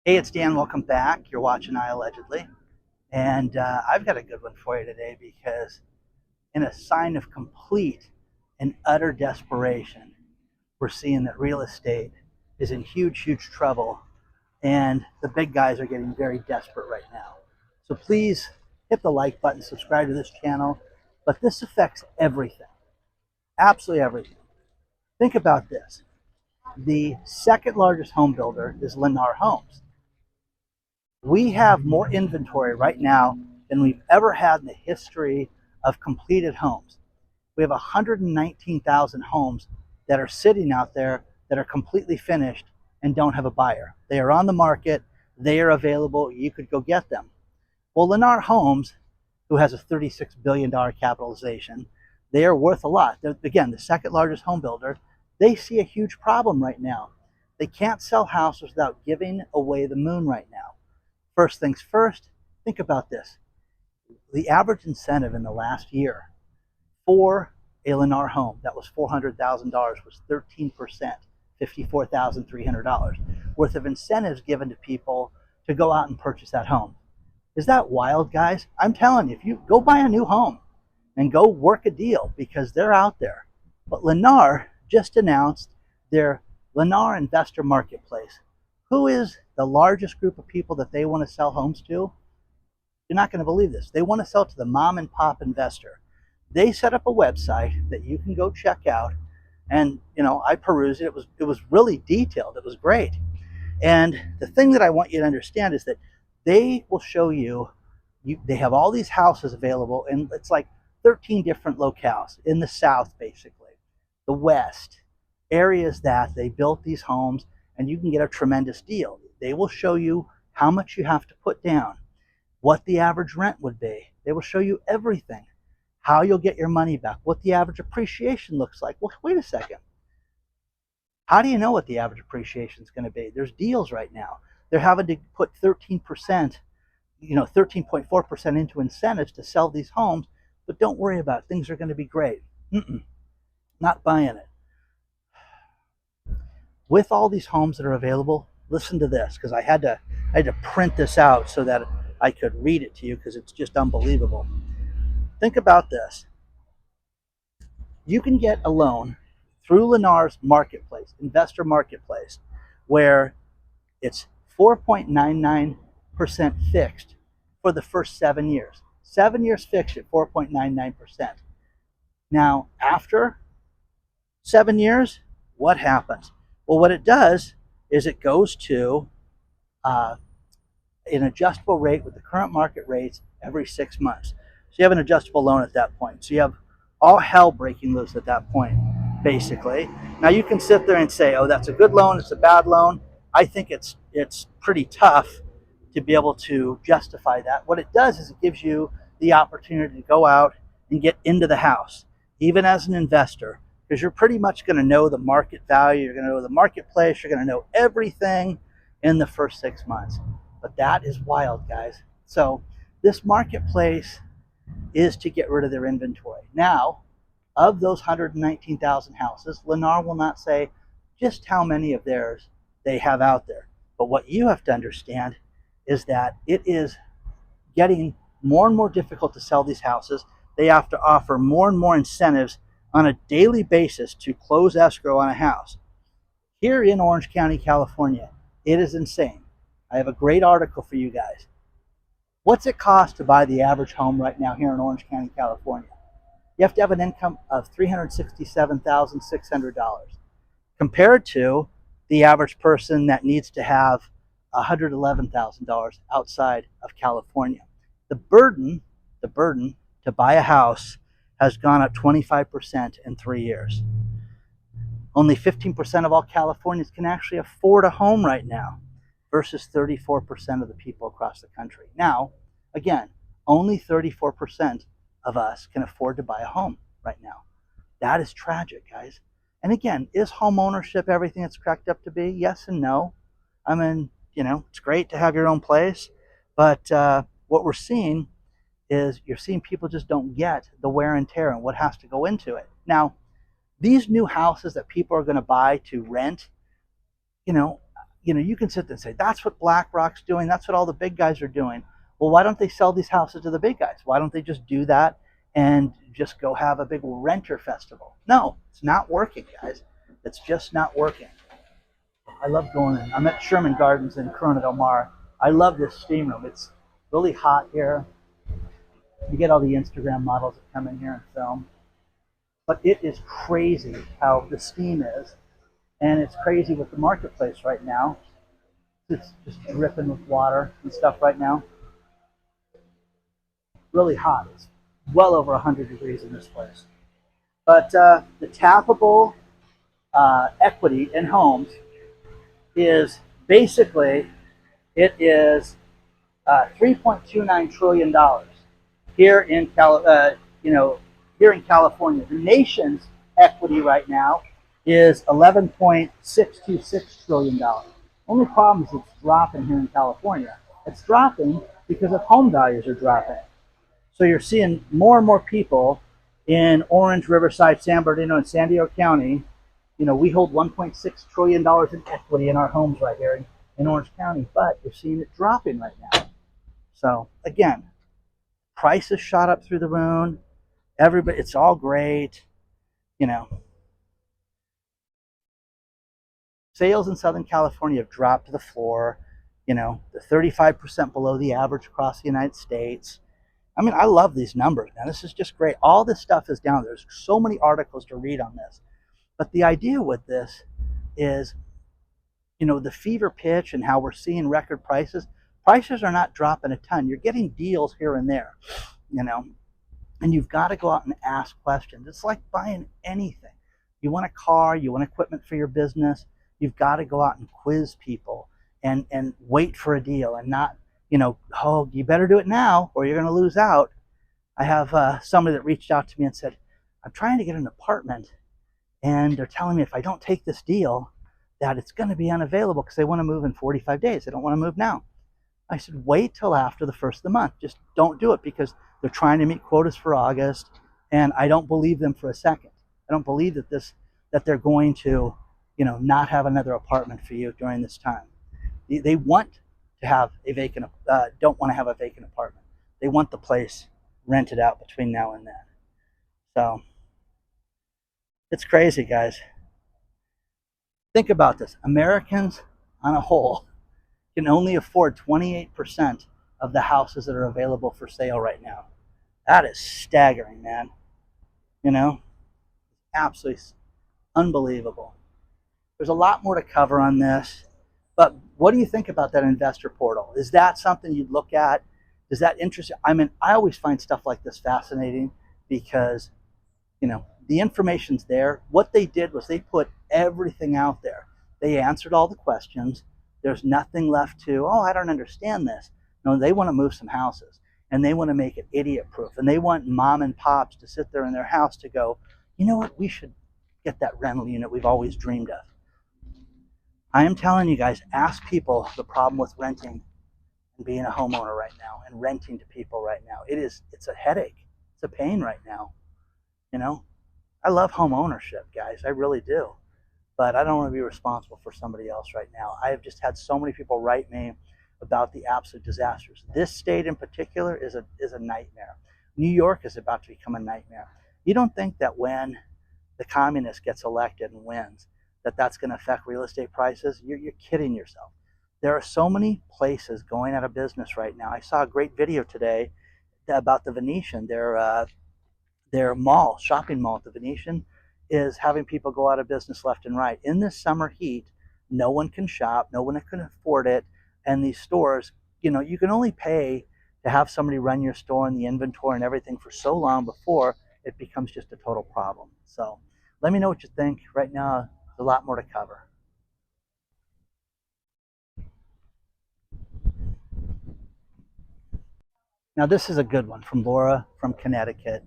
Hey, it's Dan. Welcome back. You're watching iAllegedly. And I've got a good one for you today because, in a sign of complete and utter desperation, we're seeing that real estate is in huge, huge trouble. And the big guys are getting very desperate right now. So please hit the like button, subscribe to this channel. But this affects everything, absolutely everything. Think about this. The second largest home builder is Lenar Homes. We have more inventory right now than we've ever had in the history of completed homes. We have 119,000 homes that are sitting out there that are completely finished and don't have a buyer. They are on the market, they are available, you could go get them. Well, Lenar Homes, who has a $36 billion capitalization, they are worth a lot. They're, again, the second largest home builder. They see a huge problem right now. They can't sell houses without giving away the moon right now. First things first, think about this. The average incentive in the last year for a Lenar home that was $400,000 was 13%, $54,300 worth of incentives given to people to go out and purchase that home. Is that wild, guys? I'm telling you, if you go buy a new home and go work a deal, because they're out there. But Lenar just announced their Lenar Investor Marketplace. Who is the largest group of people that they want to sell homes to? You're not going to believe this. They want to sell to the mom and pop investor. They set up a website that you can go check out, and I perused it. It was really detailed. It was great. And the thing that I want you to understand is that they will show you, they have all these houses available, and it's like 13 different locales in the South, basically, the West, areas that they built these homes, and you can get a tremendous deal. They will show you how much you have to put down, what the average rent would be. They will show you everything, how you'll get your money back, what the average appreciation looks like. Well, wait a second. How do you know what the average appreciation is going to be? There's deals right now. They're having to put 13%, 13.4% into incentives to sell these homes, but don't worry about it. Things are going to be great. Not buying it. With all these homes that are available, listen to this, because I had to print this out so that I could read it to you, because it's just unbelievable. Think about this. You can get a loan through Lenar's marketplace, investor marketplace, where it's 4.99% fixed for the first 7 years. 7 years fixed at 4.99%. Now, after 7 years, what happens? Well, what it does is it goes to an adjustable rate with the current market rates every 6 months. So you have an adjustable loan at that point. So you have all hell breaking loose at that point, basically. Now you can sit there and say, oh, that's a good loan, it's a bad loan. I think it's pretty tough to be able to justify that. What it does is it gives you the opportunity to go out and get into the house, even as an investor, because you're pretty much going to know the market value, you're going to know the marketplace, you're going to know everything in the first 6 months. But that is wild, guys. So this marketplace is to get rid of their inventory. Now, of those 119,000 houses, Lenar will not say just how many of theirs they have out there. But what you have to understand is that it is getting more and more difficult to sell these houses. They have to offer more and more incentives on a daily basis to close escrow on a house. Here in Orange County, California, it is insane. I have a great article for you guys. What's it cost to buy the average home right now here in Orange County, California? You have to have an income of $367,600 compared to the average person that needs to have $111,000 outside of California. The burden to buy a house has gone up 25% in 3 years. Only 15% of all Californians can actually afford a home right now, versus 34% of the people across the country. Now, again, only 34% of us can afford to buy a home right now. That is tragic, guys. And again, is home ownership everything it's cracked up to be? Yes and no. I mean, it's great to have your own place, but what we're seeing is you're seeing people just don't get the wear and tear and what has to go into it. Now, these new houses that people are going to buy to rent, you can sit there and say, that's what BlackRock's doing. That's what all the big guys are doing. Well, why don't they sell these houses to the big guys? Why don't they just do that and just go have a big renter festival? No, it's not working, guys. It's just not working. I love going in. I'm at Sherman Gardens in Corona del Mar. I love this steam room. It's really hot here. You get all the Instagram models that come in here and film. But it is crazy how the steam is. And it's crazy with the marketplace right now. It's just dripping with water and stuff right now. Really hot. It's well over 100 degrees in this place. But the tappable equity in homes is basically, it is $3.29 trillion here in here in California. The nation's equity right now is $11.626 trillion. Only problem is it's dropping here in California. It's dropping because of home values are dropping. So you're seeing more and more people in Orange, Riverside, San Bernardino, and San Diego County. We hold $1.6 trillion in equity in our homes right here in Orange County, but you're seeing it dropping right now. So again, prices shot up through the moon. Everybody, it's all great. Sales in Southern California have dropped to the floor. They're 35% below the average across the United States. I mean, I love these numbers, man. This is just great. All this stuff is down there. There's so many articles to read on this. But the idea with this is, the fever pitch and how we're seeing record prices. Prices are not dropping a ton. You're getting deals here and there, and you've got to go out and ask questions. It's like buying anything. You want a car, you want equipment for your business, you've got to go out and quiz people and wait for a deal and not, oh, you better do it now or you're going to lose out. I have somebody that reached out to me and said, I'm trying to get an apartment and they're telling me if I don't take this deal that it's going to be unavailable because they want to move in 45 days. They don't want to move now. I said, wait till after the first of the month. Just don't do it because they're trying to meet quotas for August, and I don't believe them for a second. I don't believe that they're going to, not have another apartment for you during this time. They want to have a vacant, don't want to have a vacant apartment. They want the place rented out between now and then. So it's crazy, guys. Think about this. Americans on a whole can only afford 28% of the houses that are available for sale right now. That is staggering, man. Absolutely unbelievable. There's a lot more to cover on this, but what do you think about that investor portal? Is that something you'd look at? Does that interest you? I mean, I always find stuff like this fascinating because, the information's there. What they did was they put everything out there. They answered all the questions. There's nothing left to, oh, I don't understand this. No, they want to move some houses and they want to make it idiot proof. And they want mom and pops to sit there in their house to go, you know what, we should get that rental unit we've always dreamed of. I am telling you guys, ask people the problem with renting and being a homeowner right now and renting to people right now. It's a headache. It's a pain right now. I love home ownership, guys. I really do. But I don't want to be responsible for somebody else right now. I have just had so many people write me about the absolute disasters. This state in particular is a nightmare. New York is about to become a nightmare. You don't think that when the communist gets elected and wins, that's going to affect real estate prices? You're kidding yourself. There are so many places going out of business right now. I saw a great video today about the Venetian, their mall, shopping mall at the Venetian, is having people go out of business left and right. In this summer heat, no one can shop, no one can afford it, and these stores, you can only pay to have somebody run your store and the inventory and everything for so long before it becomes just a total problem. So let me know what you think. Right now, there's a lot more to cover. Now this is a good one from Laura from Connecticut.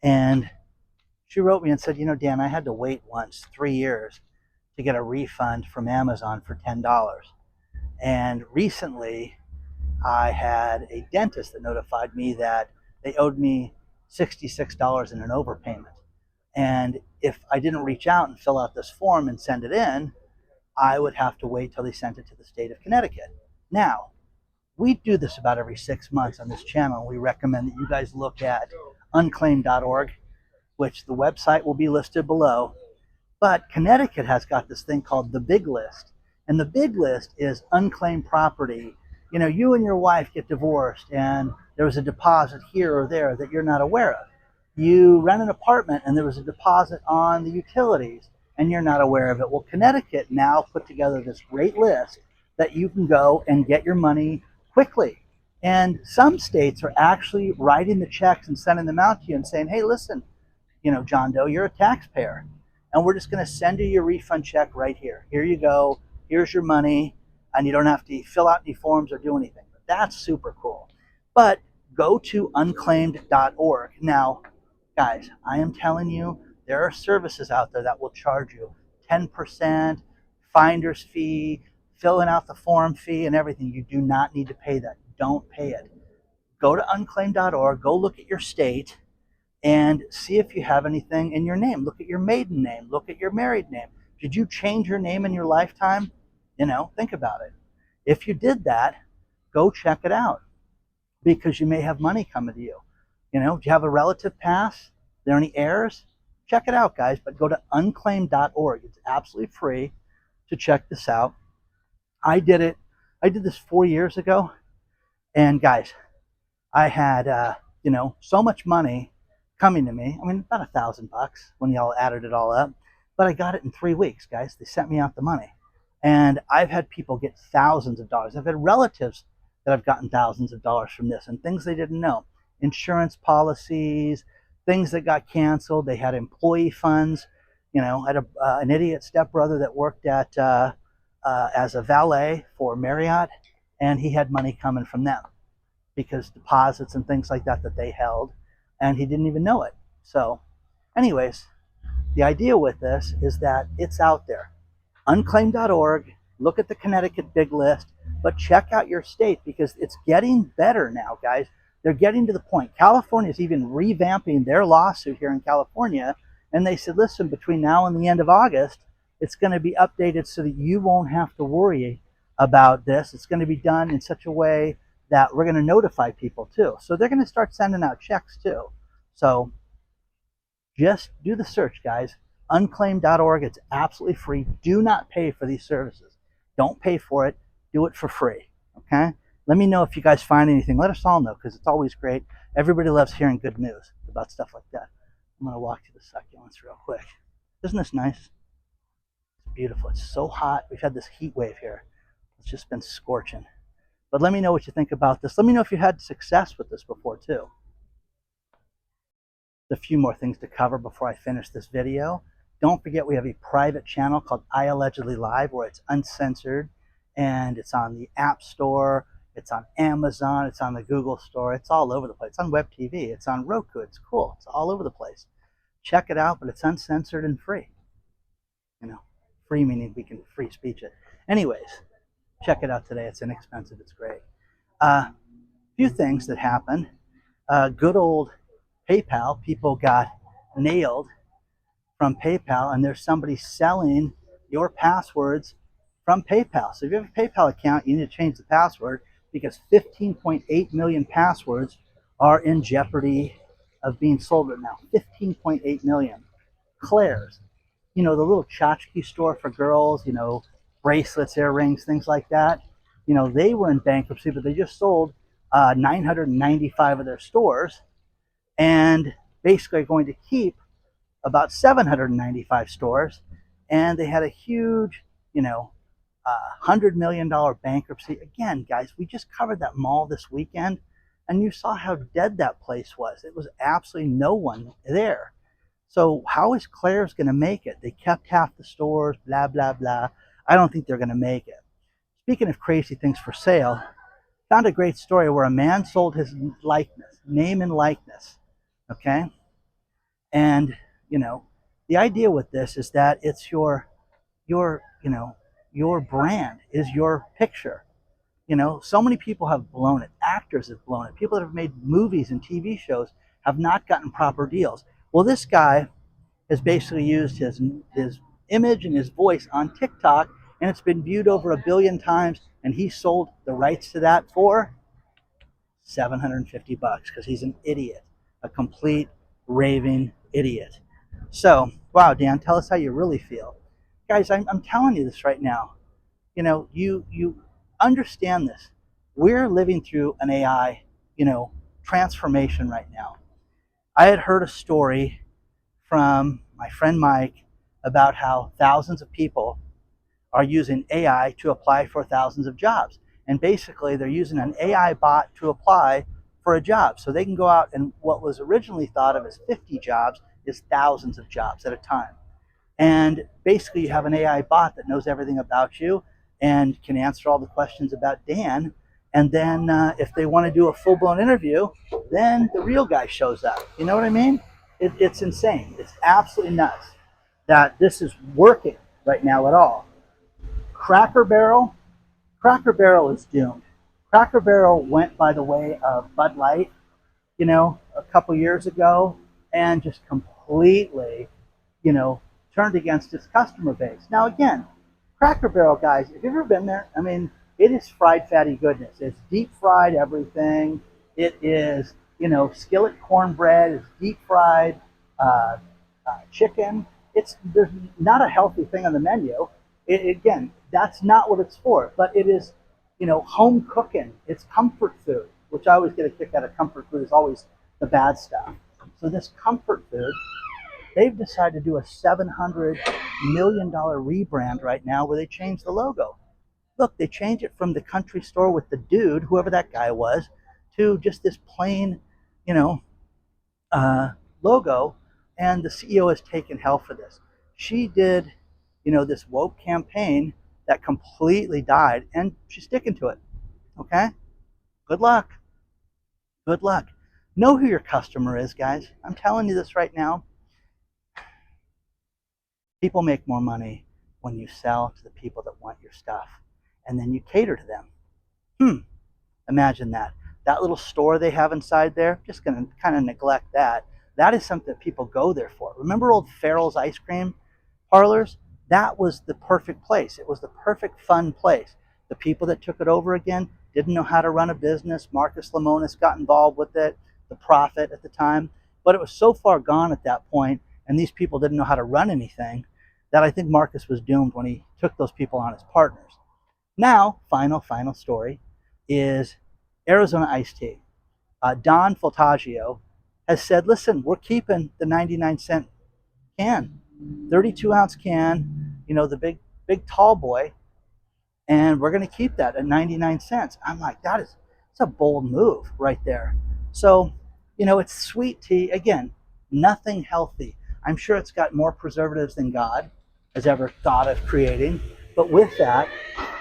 And she wrote me and said, Dan, I had to wait once 3 years to get a refund from Amazon for $10. And recently I had a dentist that notified me that they owed me $66 in an overpayment. And if I didn't reach out and fill out this form and send it in, I would have to wait till they sent it to the state of Connecticut. Now, we do this about every 6 months on this channel. We recommend that you guys look at unclaimed.org, which the website will be listed below. But Connecticut has got this thing called the Big List. And the Big List is unclaimed property. You know, you and your wife get divorced and there was a deposit here or there that you're not aware of. You rent an apartment and there was a deposit on the utilities and you're not aware of it. Well, Connecticut now put together this great list that you can go and get your money quickly. And some states are actually writing the checks and sending them out to you and saying, hey, listen, you know, John Doe, you're a taxpayer. And we're just going to send you your refund check right here. Here you go. Here's your money. And you don't have to fill out any forms or do anything. But that's super cool. But go to unclaimed.org. Now, guys, I am telling you, there are services out there that will charge you 10%, finder's fee, filling out the form fee and everything. You do not need to pay that. Don't pay it. Go to unclaimed.org. Go look at your state and see if you have anything in your name. Look at your maiden name. Look at your married name. Did you change your name in your lifetime? You know, think about it. If you did that, go check it out because you may have money coming to you. You know, do you have a relative pass? Are there any heirs? Check it out, guys, but go to unclaimed.org. It's absolutely free to check this out. I did it. I did this 4 years ago. And guys, I had, you know, so much money coming to me. I mean, about $1,000 when y'all added it all up. But I got it in 3 weeks, guys. They sent me out the money. And I've had people get thousands of dollars. I've had relatives that have gotten thousands of dollars from this and things they didn't know. Insurance policies, things that got canceled. They had employee funds. You know, I had an idiot stepbrother that worked at as a valet for Marriott, and he had money coming from them because deposits and things like that that they held, and he didn't even know it. So anyways, the idea with this is that it's out there. Unclaimed.org, look at the Connecticut Big List, but check out your state because it's getting better now, guys. They're getting to the point. California is even revamping their lawsuit here in California, and they said, listen, between now and the end of August, it's going to be updated so that you won't have to worry about this. It's going to be done in such a way that we're going to notify people too. So they're going to start sending out checks too. So just do the search, guys. Unclaimed.org. It's absolutely free. Do not pay for these services. Don't pay for it. Do it for free. Okay? Let me know if you guys find anything. Let us all know because it's always great. Everybody loves hearing good news about stuff like that. I'm going to walk to the succulents real quick. Isn't this nice? It's beautiful. It's so hot. We've had this heat wave here. It's just been scorching. But let me know what you think about this. Let me know if you had success with this before too. A few more things to cover before I finish this video. Don't forget we have a private channel called iAllegedly Live where it's uncensored and it's on the App Store, it's on Amazon, it's on the Google Store, it's all over the place. It's on Web TV, it's on Roku, it's cool, it's all over the place. Check it out, but it's uncensored and free. You know, free meaning we can free speech it. Anyways, check it out today. It's inexpensive, it's great. Few things that happened. Good old PayPal, people got nailed from PayPal, and there's somebody selling your passwords from PayPal. So if you have a PayPal account, you need to change the password because 15.8 million passwords are in jeopardy of being sold right now. 15.8 million. Claire's, you know, the little tchotchke store for girls, you know, bracelets, earrings, things like that. You know, they were in bankruptcy, but they just sold 995 of their stores and basically are going to keep about 795 stores, and they had a huge, you know, $100 million bankruptcy. Again, guys, we just covered that mall this weekend, and you saw how dead that place was. It was absolutely no one there. So how is Claire's going to make it? They kept half the stores, blah, blah, blah. I don't think they're going to make it. Speaking of crazy things for sale, found a great story where a man sold his likeness, name and likeness, okay? And you know, the idea with this is that it's your brand is your picture. You know, so many people have blown it. Actors have blown it. People that have made movies and TV shows have not gotten proper deals. Well, this guy has basically used his image and his voice on TikTok, and it's been viewed over 1 billion times, and he sold the rights to that for $750 because he's an idiot, a complete raving idiot. So, wow, Dan, tell us how you really feel. Guys, I'm telling you this right now. You understand this. We're living through an AI, transformation right now. I had heard a story from my friend Mike about how thousands of people are using AI to apply for thousands of jobs. And basically, they're using an AI bot to apply for a job. So they can go out and what was originally thought of as 50 jobs is thousands of jobs at a time. And basically, you have an AI bot that knows everything about you and can answer all the questions about Dan. And then if they want to do a full-blown interview, then the real guy shows up. You know what I mean? It's insane. It's absolutely nuts that this is working right now at all. Cracker Barrel is doomed. Cracker Barrel went by the way of Bud Light, a couple years ago, and just completely, turned against its customer base. Now again, Cracker Barrel, guys, if you've ever been there, I mean, it is fried fatty goodness. It's deep fried everything. It is, skillet cornbread. It's deep fried chicken. There's not a healthy thing on the menu. Again, that's not what it's for. But it is, home cooking. It's comfort food, which I always get a kick out of. Comfort food is always the bad stuff. So this comfort food, they've decided to do a $700 million rebrand right now where they change the logo. Look, they change it from the country store with the dude, whoever that guy was, to just this plain, logo. And the CEO has taken hell for this. She did, this woke campaign that completely died, and she's sticking to it. Okay? Good luck. Good luck. Know who your customer is, guys. I'm telling you this right now. People make more money when you sell to the people that want your stuff, and then you cater to them. Imagine that. That little store they have inside there, just going to kind of neglect that. That is something that people go there for. Remember old Farrell's ice cream parlors? That was the perfect place. It was the perfect fun place. The people that took it over again didn't know how to run a business. Marcus Lemonis got involved with it, the prophet at the time. But it was so far gone at that point, and these people didn't know how to run anything, that I think Marcus was doomed when he took those people on as partners. Now, final story is Arizona iced tea. Don Fultaggio has said, listen, we're keeping the 99-cent can, 32-ounce can, the big tall boy, and we're going to keep that at 99 cents. I'm like, it's a bold move right there. So, it's sweet tea. Again, nothing healthy. I'm sure it's got more preservatives than God has ever thought of creating. But with that,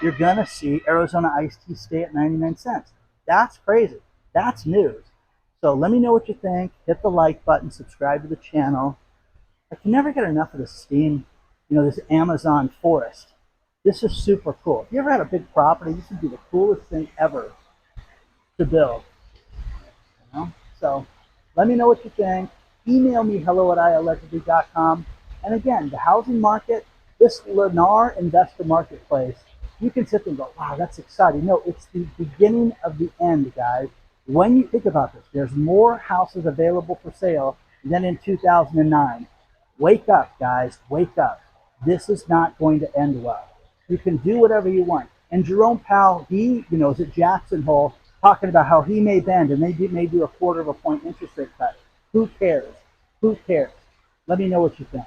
you're going to see Arizona iced tea stay at 99 cents. That's crazy. That's news. So let me know what you think. Hit the like button, subscribe to the channel. I can never get enough of this steam, this Amazon forest. This is super cool. If you ever had a big property, this would be the coolest thing ever to build. So let me know what you think. Email me hello@iallegedly.com. And again, the housing market, this Lenar investor marketplace, you can sit there and go, wow, that's exciting. No, it's the beginning of the end, guys. When you think about this, there's more houses available for sale than in 2009. Wake up, guys, wake up. This is not going to end well. You can do whatever you want. And Jerome Powell, he, is at Jackson Hole talking about how he may bend and they may do a 1/4 of a point interest rate cut. Who cares? Who cares? Let me know what you think.